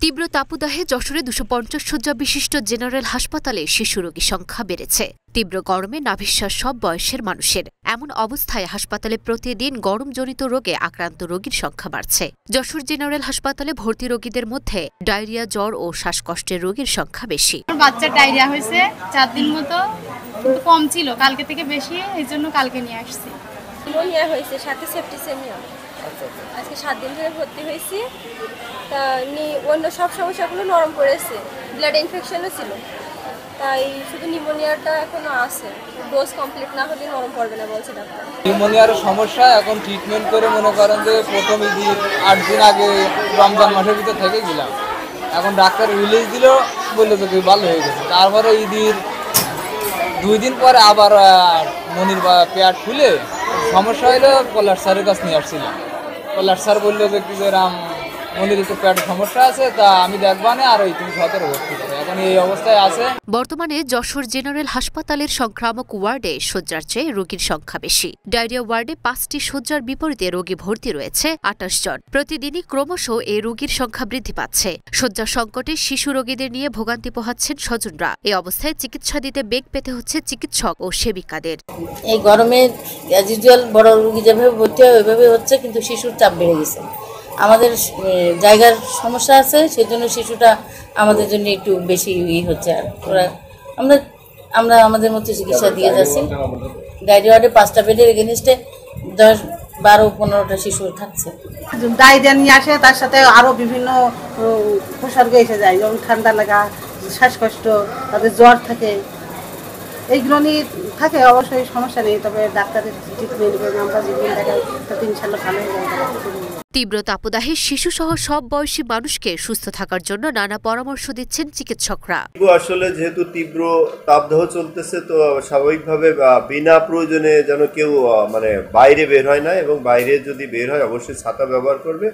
তীব্র তাপদাহে যশোরে 250 শয্যা বিশিষ্ট জেনারেল হাসপাতালে শিশু রোগী সংখ্যা বেড়েছে। তীব্র গরমে নাভিশ্বাস সব বয়সের মানুষের। এমন অবস্থায় হাসপাতালে প্রতিদিন গরমজনিত রোগে আক্রান্ত রোগীর সংখ্যা বাড়ছে। যশোর জেনারেল হাসপাতালে ভর্তি রোগীদের মধ্যে ডায়রিয়া, জ্বর ও শ্বাসকষ্টের রোগীর সংখ্যা বেশি। বাচ্চার ডায়রিয়া হয়েছে 4 দিন মতো, কিন্তু কম ছিল, কালকে থেকে বেশি, এই জন্য কালকে নিয়ে আসছি। নিউমোনিয়া হয়েছে, সাথে সেপ্টিসেমিয়া। আজকে 7 দিন ধরে ভর্তি হয়েছি। তা অন্য সব সমস্যাগুলো নরম পড়েছে, ব্লাড ইনফেকশনও ছিল, তাই শুধু নিউমোনিয়াটা এখনো আছে। ডোজ কমপ্লিট না হলে নরম পড়বে না বলছে ডাক্তার। নিউমোনিয়ার সমস্যা এখন ট্রিটমেন্ট করে মনে করেন যে প্রথম ঈদের 8 দিন আগে রমজান মাসের ভিতর থেকে গেলাম, এখন ডাক্তার রিলিজ দিল, বললো তো ভালো হয়ে গেছে। তারপরে ঈদের 2 দিন পরে আবার মনির পেট খুলে সমস্যা হলো, পলাশ স্যারের কাছে নিয়ে আসছিলাম। পলাশ স্যার বললো যে কি যে রাম মনির একটু পেটের সমস্যা আছে, তা আমি দেখবা না, আর তুমি সতেরো ভর্তি করো। এখন এই অবস্থায় আছে। বর্তমানে যশোর জেনারেল হাসপাতালের সংক্রামক ওয়ার্ডে শয্যার চেয়ে রোগীর সংখ্যা বেশি। ডায়রিয়া ওয়ার্ডে 5টি শয্যার বিপরীতে রোগী ভর্তি রয়েছে 28 জন। প্রতিদিনই ক্রমশ এই রোগীর সংখ্যা বৃদ্ধি পাচ্ছে। শয্যা সংকটে শিশু রোগীদের নিয়ে ভোগান্তি পোহাচ্ছেন স্বজনরা। এই অবস্থায় চিকিৎসা দিতে বেগ পেতে হচ্ছে চিকিৎসক ও সেবিকাদের। এই গরমে অ্যাজ ইউজুয়াল বড় রোগী যেভাবে ভর্তি হয় ওইভাবে হচ্ছে, কিন্তু শিশুর চাপ বেড়ে গেছে। আমাদের জায়গার সমস্যা আছে, সেজন্য শিশুটা আমাদের জন্য একটু বেশি হচ্ছে। আর আমরা আমাদের মতো চিকিৎসা দিয়ে যাচ্ছি। ডায়রিয়া ওয়ার্ডে 5টা বেডের এগেনিস্টে 10, 12, 15টা শিশু থাকছে। ডায়রিয়া নিয়ে আসে, তার সাথে আরও বিভিন্ন উপসর্গ এসে যায়, যেমন ঠান্ডা লাগা, শ্বাসকষ্ট, তাদের জ্বর থাকে, এইগুলো নিয়ে থাকে। অবশ্যই সমস্যা নেই, তবে ডাক্তারের ট্রিটমেন্ট করে আমরা যেগুলো দেখাই তাতে ইনশাল্লাহ ভালো হয়ে যাবে। তীব্র তাপদাহে শিশুসহ সব বয়সী মানুষকে সুস্থ থাকার জন্য নানা পরামর্শ দিচ্ছেন চিকিৎসকরা। আসলে যেহেতু তীব্র তাপদাহ চলতেছে, তো স্বাভাবিকভাবে বিনা প্রয়োজনে যেন কেউ বাইরে বের হয় না, এবং বাইরে যদি বের হয় অবশ্যই ছাতা ব্যবহার করবে।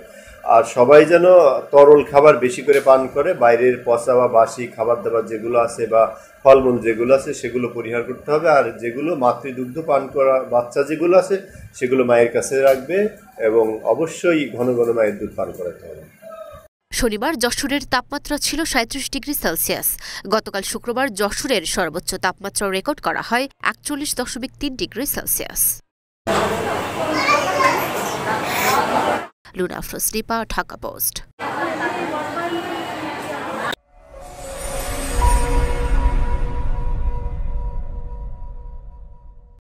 আর সবাই যেন তরল খাবার বেশি করে পান করে, বাইরের পচা বা বাসি খাবার দাবার যেগুলো আছে বা ফলমূল যেগুলো আছে সেগুলো পরিহার করতে হবে। আর যেগুলো মাতৃদুগ্ধ পান করা বাচ্চা যেগুলো আছে সেগুলো মায়ের কাছে রাখবে, এবং অবশ্যই ঘন ঘন মায়ের দুধ পান করাতে হবে। শনিবার যশোরের তাপমাত্রা ছিল 37 ডিগ্রি সেলসিয়াস। গতকাল শুক্রবার যশোরের সর্বোচ্চ তাপমাত্রা রেকর্ড করা হয় 41.3 degree Celsius. Luna Afroz, Dhaka post.